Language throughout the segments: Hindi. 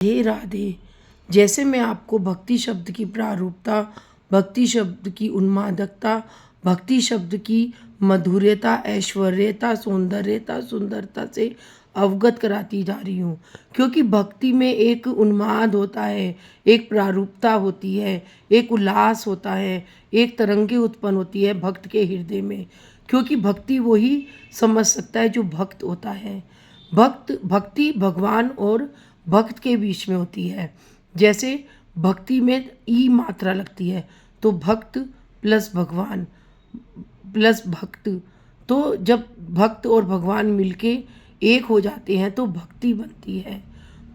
हे राधे। जैसे मैं आपको भक्ति शब्द की प्रारूपता, भक्ति शब्द की उन्मादकता, भक्ति शब्द की मधुर्यता, ऐश्वर्यता, सौंदर्यता, सुंदरता से अवगत कराती जा रही हूँ, क्योंकि भक्ति में एक उन्माद होता है, एक प्रारूपता होती है, एक उल्लास होता है, एक तरंगे उत्पन्न होती है भक्त के हृदय में, क्योंकि भक्ति वही समझ सकता है जो भक्त होता है। भक्ति भगवान और भक्त के बीच में होती है। जैसे भक्ति में ई मात्रा लगती है, तो भक्त प्लस भगवान प्लस भक्त, तो जब भक्त और भगवान मिलके एक हो जाते हैं तो भक्ति बनती है।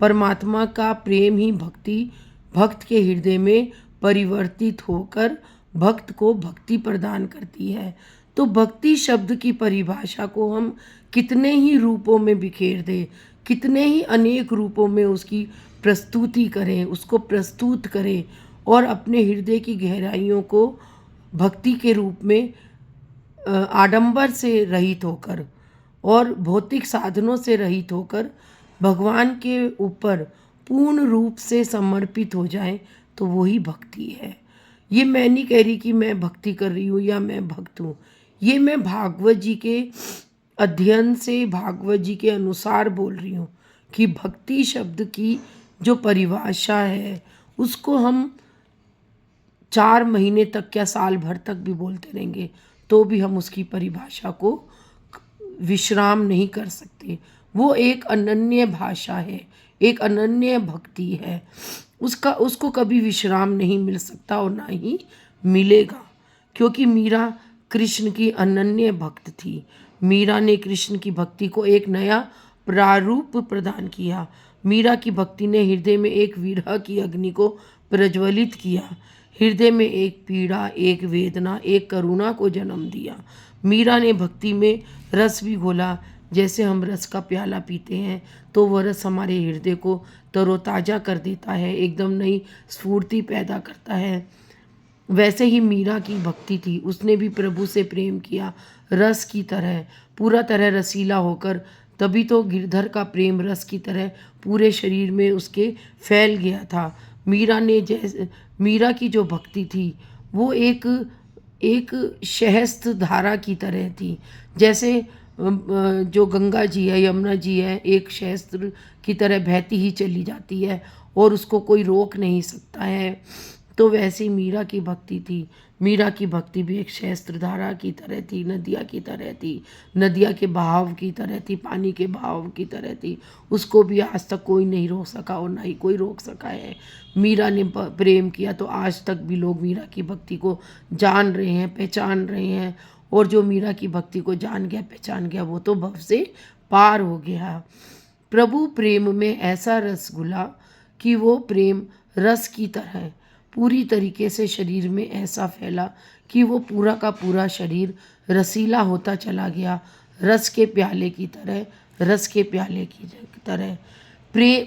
परमात्मा का प्रेम ही भक्त के हृदय में परिवर्तित होकर भक्त को भक्ति प्रदान करती है। तो भक्ति शब्द की परिभाषा को हम कितने ही रूपों में बिखेर दें, कितने ही अनेक रूपों में उसकी प्रस्तुति करें, उसको प्रस्तुत करें और अपने हृदय की गहराइयों को भक्ति के रूप में आडंबर से रहित होकर और भौतिक साधनों से रहित होकर भगवान के ऊपर पूर्ण रूप से समर्पित हो जाएं, तो वही भक्ति है। ये मैं नहीं कह रही कि मैं भक्ति कर रही हूँ या मैं भक्त हूँ, ये मैं भागवत जी के अध्ययन से, भागवत जी के अनुसार बोल रही हूँ कि भक्ति शब्द की जो परिभाषा है उसको हम 4 महीने तक या साल भर तक भी बोलते रहेंगे तो भी हम उसकी परिभाषा को विश्राम नहीं कर सकते। वो एक अनन्य भाषा है, एक अनन्य भक्ति है, उसको कभी विश्राम नहीं मिल सकता और ना ही मिलेगा, क्योंकि मीरा कृष्ण की अनन्य भक्त थी। मीरा ने कृष्ण की भक्ति को एक नया प्रारूप प्रदान किया। मीरा की भक्ति ने हृदय में एक विरह की अग्नि को प्रज्वलित किया, हृदय में एक पीड़ा, एक वेदना, एक करुणा को जन्म दिया। मीरा ने भक्ति में रस भी घोला। जैसे हम रस का प्याला पीते हैं तो वह रस हमारे हृदय को तरोताज़ा कर देता है, एकदम नई स्फूर्ति पैदा करता है। वैसे ही मीरा की भक्ति थी, उसने भी प्रभु से प्रेम किया रस की तरह, पूरा तरह रसीला होकर, तभी तो गिरधर का प्रेम रस की तरह पूरे शरीर में उसके फैल गया था। मीरा की जो भक्ति थी वो एक शहस्त्र धारा की तरह थी। जैसे जो गंगा जी है, यमुना जी है, एक शहस्त्र की तरह बहती ही चली जाती है और उसको कोई रोक नहीं सकता है, तो वैसी मीरा की भक्ति थी। मीरा की भक्ति भी एक शहस्त्र धारा की तरह थी, नदिया की तरह थी, नदिया के बहाव की तरह थी, पानी के बहाव की तरह थी। उसको भी आज तक कोई नहीं रोक सका और ना ही कोई रोक सका है। मीरा ने प्रेम किया तो आज तक भी लोग मीरा की भक्ति को जान रहे हैं, पहचान रहे हैं, और जो मीरा की भक्ति को जान गया, पहचान गया, वो तो भव से पार हो गया। प्रभु प्रेम में ऐसा रस घुला कि वो प्रेम रस की तरह पूरी तरीके से शरीर में ऐसा फैला कि वो पूरा का पूरा शरीर रसीला होता चला गया, रस के प्याले की तरह, रस के प्याले की तरह।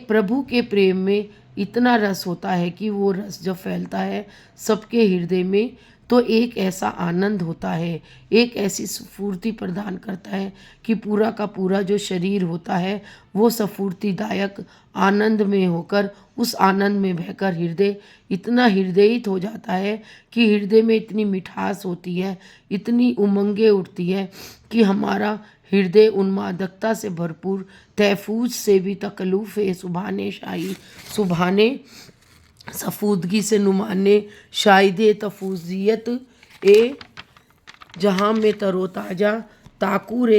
प्रभु के प्रेम में इतना रस होता है कि वो रस जब फैलता है सबके हृदय में, तो एक ऐसा आनंद होता है, एक ऐसी स्फूर्ति प्रदान करता है कि पूरा का पूरा जो शरीर होता है वो स्फूर्तिदायक आनंद में होकर, उस आनंद में बहकर हृदय इतना हृदयित हो जाता है कि हृदय में इतनी मिठास होती है, इतनी उमंगें उठती है कि हमारा हृदय उन्मादकता से भरपूर, तहफूज से भी तकल्लुफ़ है सुभाने शाही, सुभाने सफूदगी से नुमाने शाहिदे तफूजियत ए जहाँ में तरोताज़ा ताकुर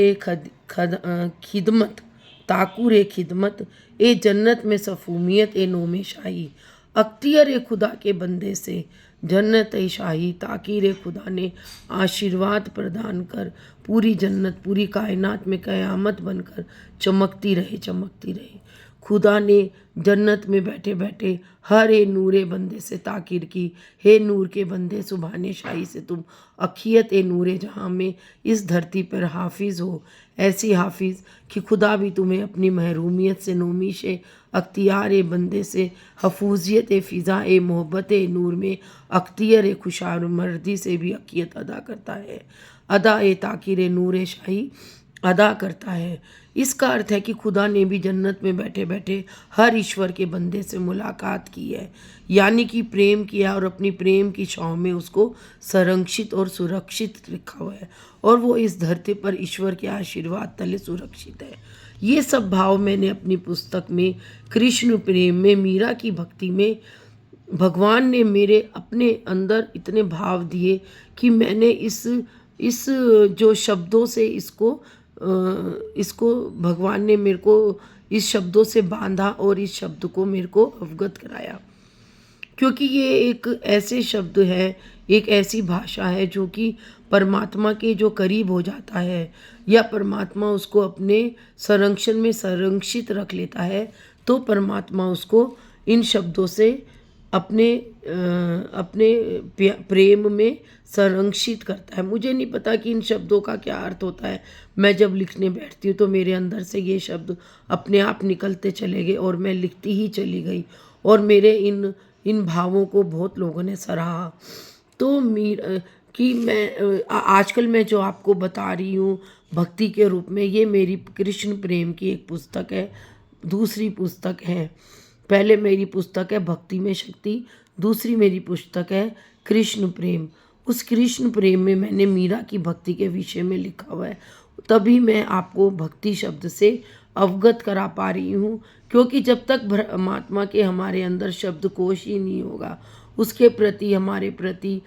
खिदमत, ताकुर खिदमत ए जन्नत में सफूमियत ए नोम शाही। अख्तियार खुदा के बंदे से जन्नत शाही ताकीर खुदा ने आशीर्वाद प्रदान कर पूरी जन्नत, पूरी कायनात में क़यामत बनकर चमकती रहे, चमकती रहे। खुदा ने जन्नत में बैठे बैठे हर ए नूरे बंदे से ताकीर की, हे नूर के बंदे सुभाने शाही से तुम अखियत ए नूरे जहाँ में इस धरती पर हाफिज़ हो, ऐसी हाफिज़ कि खुदा भी तुम्हें अपनी महरूमियत से, नोमिश अख्तियार ए बंदे से, हफूजियत ए फ़िज़ा ए मोहब्बत ए नूर में अख्तियार ए खुशार मर्दी से भी अकियत अदा करता है। अदा ए ताकीर नूर शाही अदा करता है। इसका अर्थ है कि खुदा ने भी जन्नत में बैठे बैठे हर ईश्वर के बंदे से मुलाकात की है, यानी कि प्रेम किया और अपनी प्रेम की छाँव में उसको संरक्षित और सुरक्षित रखा हुआ है, और वो इस धरती पर ईश्वर के आशीर्वाद तले सुरक्षित है। ये सब भाव मैंने अपनी पुस्तक में कृष्ण प्रेम में, मीरा की भक्ति में, भगवान ने मेरे अपने अंदर इतने भाव दिए कि मैंने इस जो शब्दों से इसको भगवान ने मेरे को इस शब्दों से बांधा और इस शब्द को मेरे को अवगत कराया, क्योंकि ये एक ऐसे शब्द है, एक ऐसी भाषा है जो कि परमात्मा के जो करीब हो जाता है, या परमात्मा उसको अपने संरक्षण में संरक्षित रख लेता है, तो परमात्मा उसको इन शब्दों से अपने प्रेम में संरक्षित करता है। मुझे नहीं पता कि इन शब्दों का क्या अर्थ होता है। मैं जब लिखने बैठती हूँ तो मेरे अंदर से ये शब्द अपने आप निकलते चले गए और मैं लिखती ही चली गई, और मेरे इन भावों को बहुत लोगों ने सराहा। तो कि मैं आजकल मैं जो आपको बता रही हूँ भक्ति के रूप में, ये मेरी कृष्ण प्रेम की एक पुस्तक है, दूसरी पुस्तक है। पहले मेरी पुस्तक है भक्ति में शक्ति, दूसरी मेरी पुस्तक है कृष्ण प्रेम। उस कृष्ण प्रेम में मैंने मीरा की भक्ति के विषय में लिखा हुआ है, तभी मैं आपको भक्ति शब्द से अवगत करा पा रही हूँ, क्योंकि जब तक परमात्मा के हमारे अंदर शब्द कोश ही नहीं होगा, उसके प्रति हमारे प्रति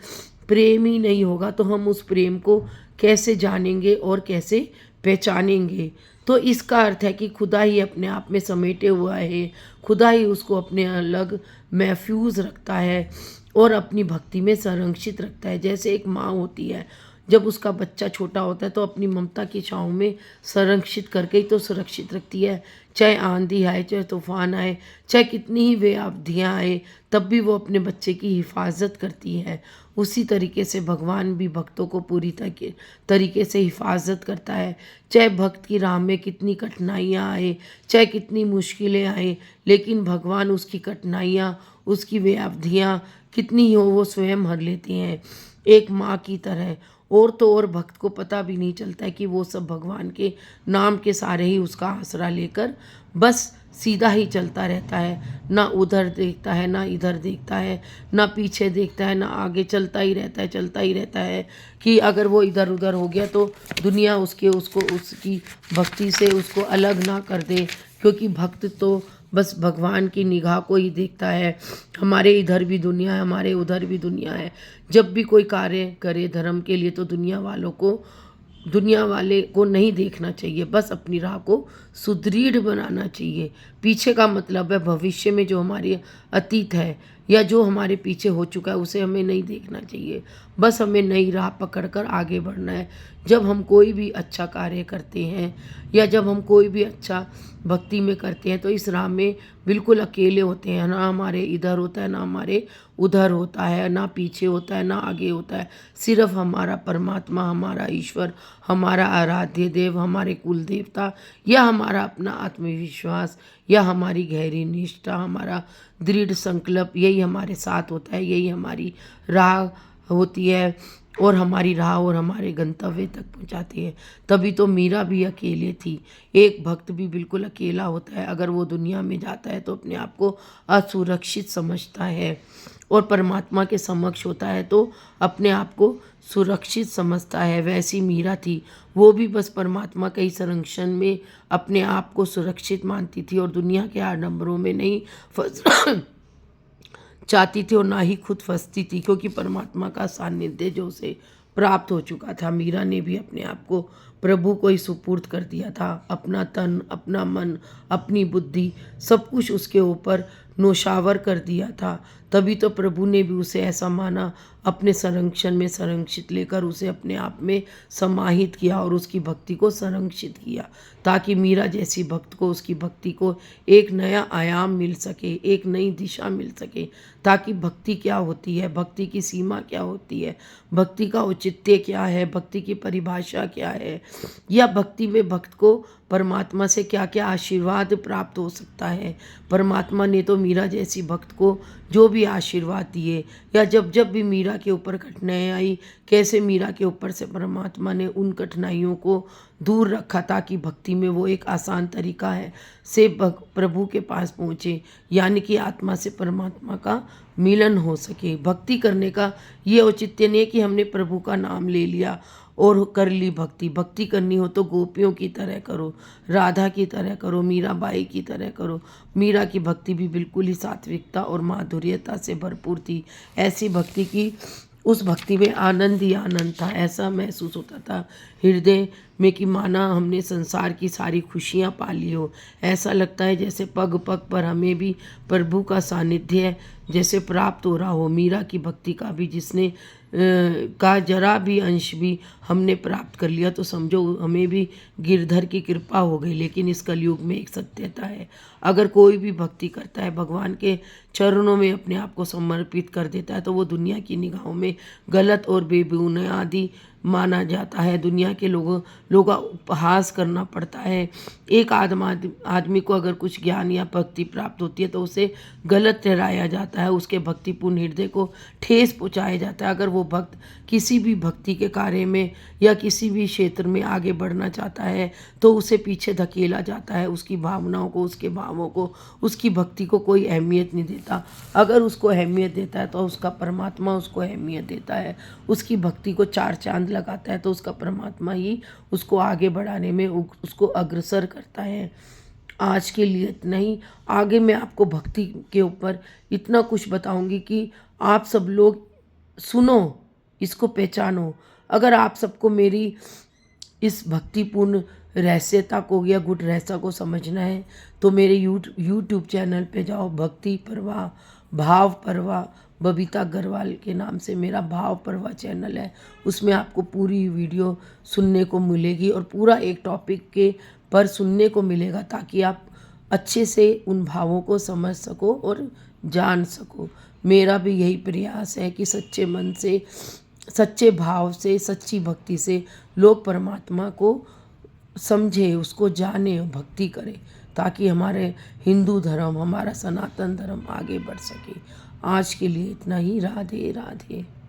प्रेम ही नहीं होगा, तो हम उस प्रेम को कैसे जानेंगे और कैसे पहचानेंगे। तो इसका अर्थ है कि खुदा ही अपने आप में समेटे हुआ है, खुदा ही उसको अपने अलग महफूज रखता है और अपनी भक्ति में संरक्षित रखता है। जैसे एक माँ होती है, जब उसका बच्चा छोटा होता है तो अपनी ममता की छाँव में संरक्षित करके ही तो सुरक्षित रखती है। चाहे आंधी आए, चाहे तूफान आए, चाहे कितनी ही बेअवधियाँ आए, तब भी वो अपने बच्चे की हिफाजत करती है। उसी तरीके से भगवान भी भक्तों को पूरी तरीके से हिफाजत करता है। चाहे भक्त की राह में कितनी कठिनाइयाँ आए, चाहे कितनी मुश्किलें आए, लेकिन भगवान उसकी कठिनाइयाँ, उसकी बेअवधियाँ कितनी ही हो, वो स्वयं हर लेते हैं, एक माँ की तरह। और तो और भक्त को पता भी नहीं चलता है कि वो सब भगवान के नाम के सारे ही उसका आसरा लेकर बस सीधा ही चलता रहता है, ना उधर देखता है, ना इधर देखता है, ना पीछे देखता है, ना आगे, चलता ही रहता है कि अगर वो इधर उधर हो गया तो दुनिया उसकी भक्ति से उसको अलग ना कर दे, क्योंकि भक्त तो बस भगवान की निगाह को ही देखता है। हमारे इधर भी दुनिया है, हमारे उधर भी दुनिया है। जब भी कोई कार्य करे धर्म के लिए तो दुनिया वाले को नहीं देखना चाहिए, बस अपनी राह को सुदृढ़ बनाना चाहिए। पीछे का मतलब है भविष्य में जो हमारे अतीत है या जो हमारे पीछे हो चुका है उसे हमें नहीं देखना चाहिए, बस हमें नई राह पकड़कर आगे बढ़ना है। जब हम कोई भी अच्छा कार्य करते हैं या जब हम कोई भी अच्छा भक्ति में करते हैं तो इस राह में बिल्कुल अकेले होते हैं, ना हमारे इधर होता है, ना हमारे उधर होता है, ना पीछे होता है, ना आगे होता है। सिर्फ हमारा परमात्मा, हमारा ईश्वर, हमारा आराध्य देव, हमारे कुल देवता, या हमारा अपना आत्मविश्वास, या हमारी गहरी निष्ठा, हमारा दृढ़ संकल्प, यही हमारे साथ होता है, यही हमारी राह होती है और हमारी राह और हमारे गंतव्य तक पहुंचाती है। तभी तो मीरा भी अकेले थी। एक भक्त भी बिल्कुल अकेला होता है, अगर वो दुनिया में जाता है तो अपने आप को असुरक्षित समझता है, और परमात्मा के समक्ष होता है तो अपने आप को सुरक्षित समझता है। वैसी मीरा थी, वो भी बस परमात्मा के ही संरक्षण में अपने आप को सुरक्षित मानती थी और दुनिया के आडंबरों में नहीं फंस चाहती थी और ना ही खुद फंसती थी, क्योंकि परमात्मा का सानिध्य जो उसे प्राप्त हो चुका था। मीरा ने भी अपने आप को प्रभु को ही सुपुर्द कर दिया था, अपना तन, अपना मन, अपनी बुद्धि, सब कुछ उसके ऊपर नौशावर कर दिया था। तभी तो प्रभु ने भी उसे ऐसा माना, अपने संरक्षण में संरक्षित लेकर उसे अपने आप में समाहित किया और उसकी भक्ति को संरक्षित किया, ताकि मीरा जैसी भक्त को उसकी भक्ति को एक नया आयाम मिल सके, एक नई दिशा मिल सके। ताकि भक्ति क्या होती है, भक्ति की सीमा क्या होती है, भक्ति का औचित्य क्या है, भक्ति की परिभाषा क्या है, या भक्ति में भक्त को परमात्मा से क्या क्या आशीर्वाद प्राप्त हो सकता है। परमात्मा ने तो मीरा जैसी भक्त को जो भी आशीर्वाद दिए, या जब जब भी मीरा के ऊपर कठिनाई आई, कैसे मीरा के ऊपर से परमात्मा ने उन कठिनाइयों को दूर रखा, ताकि भक्ति में वो एक आसान तरीका है से प्रभु के पास पहुँचे, यानी कि आत्मा से परमात्मा का मिलन हो सके। भक्ति करने का ये औचित्य नहीं है कि हमने प्रभु का नाम ले लिया और कर ली भक्ति। भक्ति करनी हो तो गोपियों की तरह करो, राधा की तरह करो, मीराबाई की तरह करो। मीरा की भक्ति भी बिल्कुल ही सात्विकता और माधुर्यता से भरपूर थी। ऐसी भक्ति की उस भक्ति में आनंद ही आनंद था। ऐसा महसूस होता था हृदय में कि माना हमने संसार की सारी खुशियाँ पा ली हो। ऐसा लगता है जैसे पग पग पर हमें भी प्रभु का सानिध्य जैसे प्राप्त हो रहा हो। मीरा की भक्ति का भी जिसने का जरा भी अंश भी हमने प्राप्त कर लिया तो समझो हमें भी गिरधर की कृपा हो गई। लेकिन इस कलयुग में एक सत्यता है, अगर कोई भी भक्ति करता है, भगवान के चरणों में अपने आप को समर्पित कर देता है, तो वो दुनिया की निगाहों में गलत और बेबुनियादी माना जाता है। दुनिया के लोगों का उपहास करना पड़ता है। एक आदमी को अगर कुछ ज्ञान या भक्ति प्राप्त होती है तो उसे गलत ठहराया जाता है, उसके भक्तिपूर्ण हृदय को ठेस पहुँचाया जाता है। अगर वो भक्त किसी भी भक्ति के कार्य में या किसी भी क्षेत्र में आगे बढ़ना चाहता है तो उसे पीछे धकेला जाता है। उसकी भावनाओं को, उसके भावों को, उसकी भक्ति को कोई अहमियत नहीं देता। अगर उसको अहमियत देता है तो उसका परमात्मा उसको अहमियत देता है। उसकी भक्ति को चार चांद लगाता है तो उसका परमात्मा ही उसको आगे बढ़ाने में उसको अग्रसर करता है। आज के लिए इतना ही। आगे मैं आपको भक्ति के ऊपर इतना कुछ बताऊंगी कि आप सब लोग सुनो, इसको पहचानो। अगर आप सबको मेरी इस भक्तिपूर्ण रहस्यता को या गुड रहस्य को समझना है तो मेरे यूट्यूब चैनल पे जाओ, भक्ति परवाह, भाव परवाह, बबीता अग्रवाल के नाम से मेरा भाव परवाह चैनल है। उसमें आपको पूरी वीडियो सुनने को मिलेगी और पूरा एक टॉपिक के पर सुनने को मिलेगा, ताकि आप अच्छे से उन भावों को समझ सको और जान सको। मेरा भी यही प्रयास है कि सच्चे मन से, सच्चे भाव से, सच्ची भक्ति से लोग परमात्मा को समझे, उसको जाने, भक्ति करें, ताकि हमारे हिंदू धर्म, हमारा सनातन धर्म आगे बढ़ सके। आज के लिए इतना ही। राधे राधे।